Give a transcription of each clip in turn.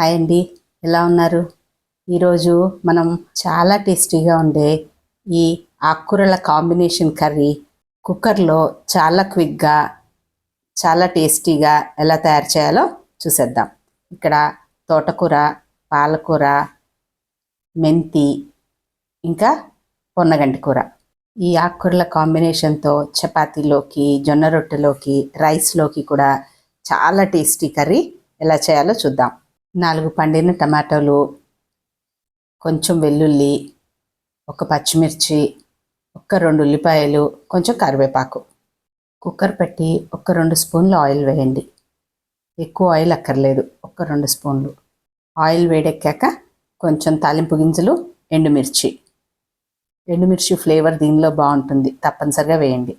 Hi అండి, ఎలా ఉన్నారు? ఈరోజు మనం చాలా టేస్టీగా ఉండే ఈ ఆకుకూరల కాంబినేషన్ కర్రీ కుక్కర్లో చాలా క్విక్గా చాలా టేస్టీగా ఎలా తయారు చేయాలో చూసేద్దాం. ఇక్కడ తోటకూర, పాలకూర, మెంతి, ఇంకా పొన్నగంటి కూర. ఈ ఆకుకూరల కాంబినేషన్తో చపాతీలోకి, జొన్న రొట్టెలోకి, రైస్లోకి కూడా చాలా టేస్టీ కర్రీ ఎలా చేయాలో చూద్దాం. 4 పండిన టమాటోలు, కొంచెం వెల్లుల్లి, ఒక పచ్చిమిర్చి, ఒక 2 ఉల్లిపాయలు, కొంచెం కరివేపాకు. కుక్కర్ పెట్టి ఒక 2 స్పూన్లు ఆయిల్ వేయండి. ఎక్కువ ఆయిల్ అక్కర్లేదు, ఒక 2 స్పూన్లు. ఆయిల్ వేడెక్కాక కొంచెం తాలింపు గింజలు, ఎండుమిర్చి ఫ్లేవర్ దీనిలో బాగుంటుంది, తప్పనిసరిగా వేయండి.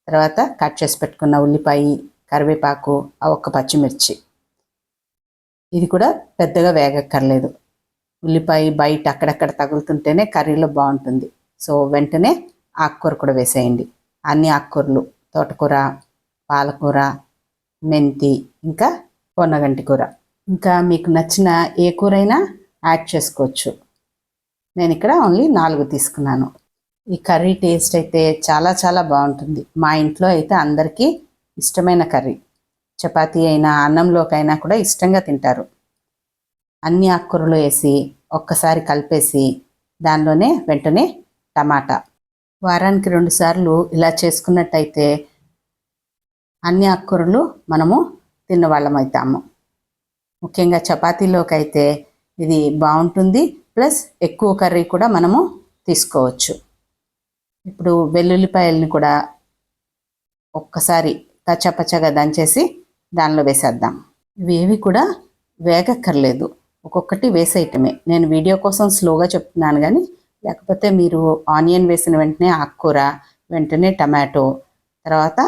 తర్వాత కట్ చేసి పెట్టుకున్న ఉల్లిపాయ, కరివేపాకు, ఒక పచ్చిమిర్చి. ఇది కూడా పెద్దగా వేగక్కర్లేదు. ఉల్లిపాయ బయట అక్కడక్కడ తగులుతుంటేనే కర్రీలో బాగుంటుంది. సో వెంటనే ఆకుకూర కూడా వేసేయండి. అన్ని ఆకుకూరలు, తోటకూర, పాలకూర, మెంతి, ఇంకా పొన్నగంటి కూర. ఇంకా మీకు నచ్చిన ఏ కూరైనా యాడ్ చేసుకోవచ్చు. నేను ఇక్కడ ఓన్లీ 4 తీసుకున్నాను. ఈ కర్రీ టేస్ట్ అయితే చాలా చాలా బాగుంటుంది. మా ఇంట్లో అయితే అందరికీ ఇష్టమైన కర్రీ. చపాతీ అయినా అన్నంలోకైనా కూడా ఇష్టంగా తింటారు. అన్ని ఆకుకూరలు వేసి ఒక్కసారి కలిపేసి దానిలోనే వెంటనే టమాటా. వారానికి 2 సార్లు ఇలా చేసుకున్నట్టయితే అన్ని ఆకుకూరలు మనము తిన్నవాళ్ళం అవుతాము. ముఖ్యంగా చపాతీలోకి అయితే ఇది బాగుంటుంది. ప్లస్ ఎక్కువ కర్రీ కూడా మనము తీసుకోవచ్చు. ఇప్పుడు వెల్లుల్లిపాయలని కూడా ఒక్కసారి కచ్చపచ్చగా దంచేసి దానిలో వేసేద్దాం. ఇవేవి కూడా వేగక్కర్లేదు, ఒక్కొక్కటి వేసేయటమే. నేను వీడియో కోసం స్లోగా చెప్తున్నాను, కానీ లేకపోతే మీరు ఆనియన్ వేసిన వెంటనే ఆకుకూర, వెంటనే టమాటో, తర్వాత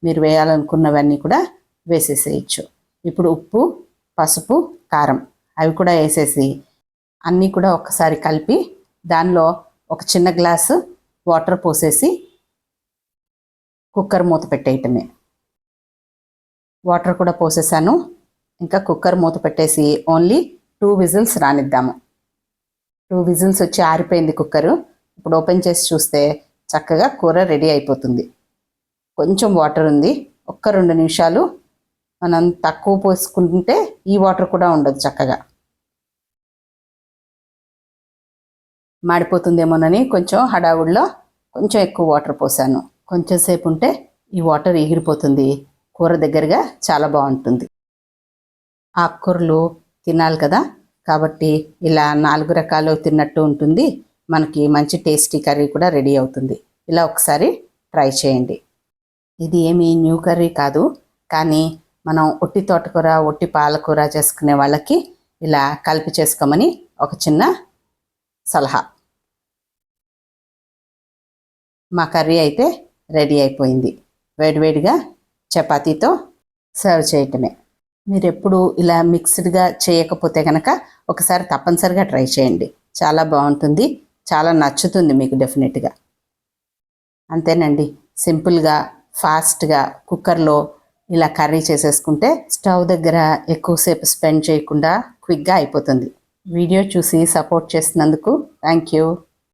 మీరు వేయాలనుకున్నవన్నీ కూడా వేసేసేయచ్చు. ఇప్పుడు ఉప్పు, పసుపు, కారం అవి కూడా వేసేసి అన్నీ కూడా ఒక్కసారి కలిపి దానిలో ఒక చిన్న గ్లాసు వాటర్ పోసేసి కుక్కర్ మూత పెట్టేయటమే. వాటర్ కూడా పోసేసాను. ఇంకా కుక్కర్ మూత పెట్టేసి ఓన్లీ 2 విజిల్స్ రానిద్దాము. 2 విజిల్స్ వచ్చి ఆరిపోయింది కుక్కరు. ఇప్పుడు ఓపెన్ చేసి చూస్తే చక్కగా కూర రెడీ అయిపోతుంది. కొంచెం వాటర్ ఉంది. ఒక్క 2 నిమిషాలు మనం తక్కువ పోసుకుంటే ఈ వాటర్ కూడా ఉండదు, చక్కగా మాడిపోతుందేమోనని కొంచెం హడావుడిలో కొంచెం ఎక్కువ వాటర్ పోసాను. కొంచెం సేపు ఉంటే ఈ వాటర్ ఎగిరిపోతుంది. కూర దగ్గరగా చాలా బాగుంటుంది. ఆకుకూరలు తినాలి కదా, కాబట్టి ఇలా 4 రకాలు తిన్నట్టు ఉంటుంది. మనకి మంచి టేస్టీ కర్రీ కూడా రెడీ అవుతుంది. ఇలా ఒకసారి ట్రై చేయండి. ఇది ఏమీ న్యూ కర్రీ కాదు, కానీ మనం ఒట్టి తోటకూర, ఒట్టి పాలకూర చేసుకునే వాళ్ళకి ఇలా కలిపి చేసుకోమని ఒక చిన్న సలహా. మా కర్రీ అయితే రెడీ అయిపోయింది. వేడివేడిగా చపాతీతో సర్వ్ చేయటమే. మీరు ఎప్పుడు ఇలా మిక్స్డ్గా చేయకపోతే కనుక ఒకసారి తప్పనిసరిగా ట్రై చేయండి. చాలా బాగుంటుంది, చాలా నచ్చుతుంది మీకు డెఫినెట్గా. అంతేనండి, సింపుల్గా ఫాస్ట్గా కుక్కర్లో ఇలా కర్రీ చేసేసుకుంటే స్టవ్ దగ్గర ఎక్కువసేపు స్పెండ్ చేయకుండా క్విక్గా అయిపోతుంది. వీడియో చూసి సపోర్ట్ చేసినందుకు థ్యాంక్ యూ.